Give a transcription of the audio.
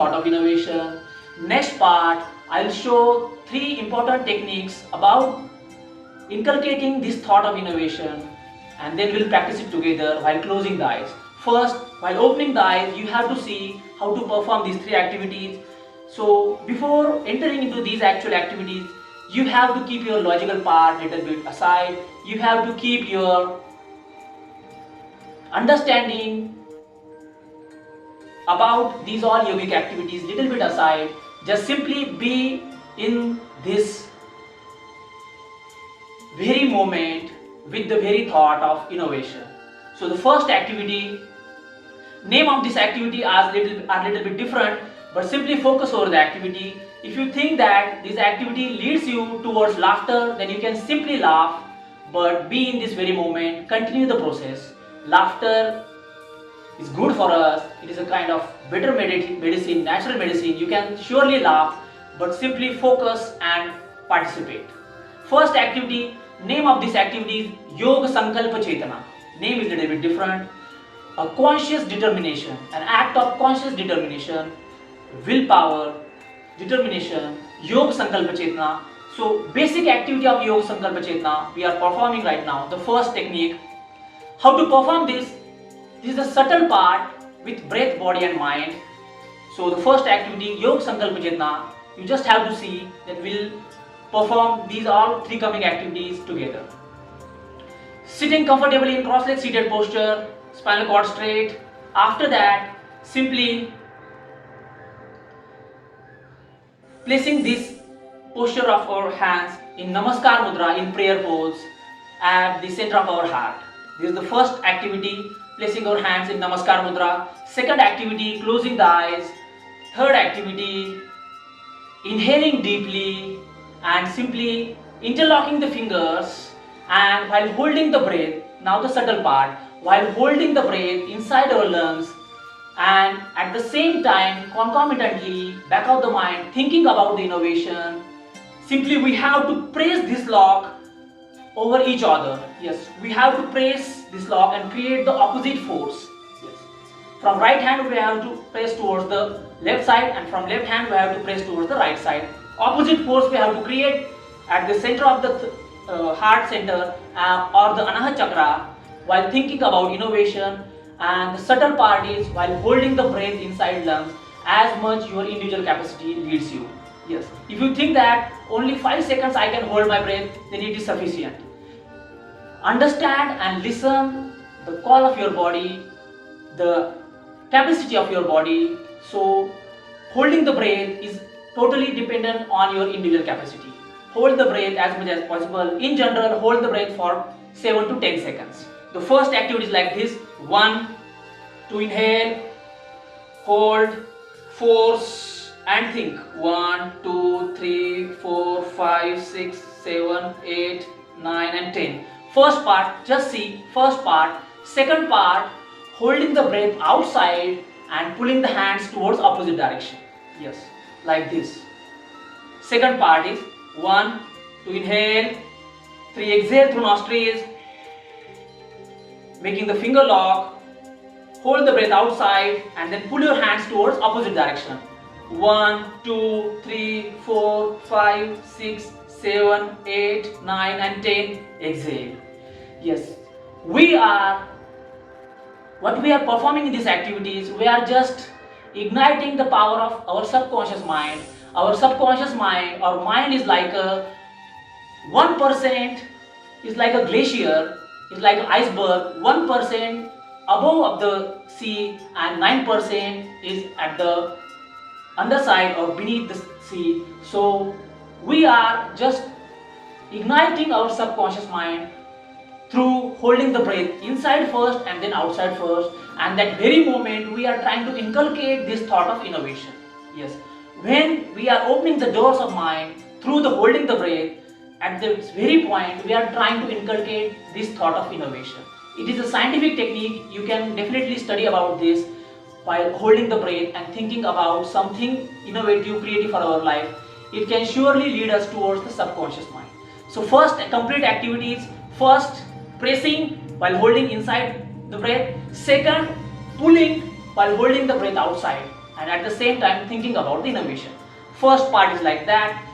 Part of innovation. Next part, I'll show 3 important techniques about inculcating this thought of innovation, and then we'll practice it together while closing the eyes. First, while opening the eyes, you have to see how to perform these 3 activities. So before entering into these actual activities, you have to keep your logical part a little bit aside. You have to keep your understanding about these all yogic activities little bit aside. Just simply be in this very moment with the very thought of innovation. So the first activity, name of this activity are little bit different, but simply focus over the activity. If you think that this activity leads you towards laughter, then you can simply laugh, but be in this very moment, continue the process. Laughter is good for us. It is a kind of better medicine, natural medicine. You can surely laugh, but simply focus and participate. First activity, name of this activity is Yog Sankalp Chetna. Name is a little bit different. A conscious determination, an act of conscious determination, willpower, determination, Yog Sankalp Chetna. So basic activity of Yog Sankalp Chetna we are performing right now. The first technique, how to perform this. This is a subtle part with breath, body and mind. So the first activity, Yog Sankalp Chetna, you just have to see that we'll perform these all 3 coming activities together. Sitting comfortably in cross-legged seated posture, spinal cord straight. After that, simply placing this posture of our hands in Namaskar Mudra, in prayer pose, at the center of our heart. This is the first activity, placing our hands in Namaskar Mudra. Second activity, closing the eyes. Third activity, inhaling deeply and simply interlocking the fingers, and while holding the breath, now the subtle part, while holding the breath inside our lungs, and at the same time concomitantly back of the mind thinking about the innovation. Simply we have to press this lock over each other. Yes, we have to press this lock and create the opposite force. Yes. From right hand we have to press towards the left side, and from left hand we have to press towards the right side. Opposite force we have to create at the center of the heart center or the Anahat chakra while thinking about innovation. And the subtle part is while holding the breath inside lungs as much your individual capacity leads you. Yes, if you think that only 5 seconds I can hold my breath, then it is sufficient. Understand and listen the call of your body, the capacity of your body. So holding the breath is totally dependent on your individual capacity. Hold the breath as much as possible. In general, hold the breath for 7 to 10 seconds. The first activity is like this. 1, to inhale, hold, force and think. 1, 2, 3, 4, 5, 6, 7, 8, 9 and 10. First part, just see first part. Second part, holding the breath outside and pulling the hands towards opposite direction. Yes, like this. Second part is 1, to inhale, 3, exhale through nostrils, making the finger lock, hold the breath outside and then pull your hands towards opposite direction. 1, 2, 3, 4, 5, 6, 7, 8, 9 and 10. Exhale. Yes, what we are performing in these activities, we are just igniting the power of our subconscious mind. Our subconscious mind, our mind is like a 1% is like a glacier, is like an iceberg. 1% above of the sea and 9% is at the underside or beneath the sea. So we are just igniting our subconscious mind through holding the breath inside first and then outside first, and that very moment we are trying to inculcate this thought of innovation. Yes, when we are opening the doors of mind through the holding the breath, at this very point we are trying to inculcate this thought of innovation. It is a scientific technique. You can definitely study about this while holding the breath and thinking about something innovative, creative for our life. It can surely lead us towards the subconscious mind. So first, complete activities. First, pressing while holding inside the breath. Second, pulling while holding the breath outside. and at the same time thinking about the innovation. First part is like that.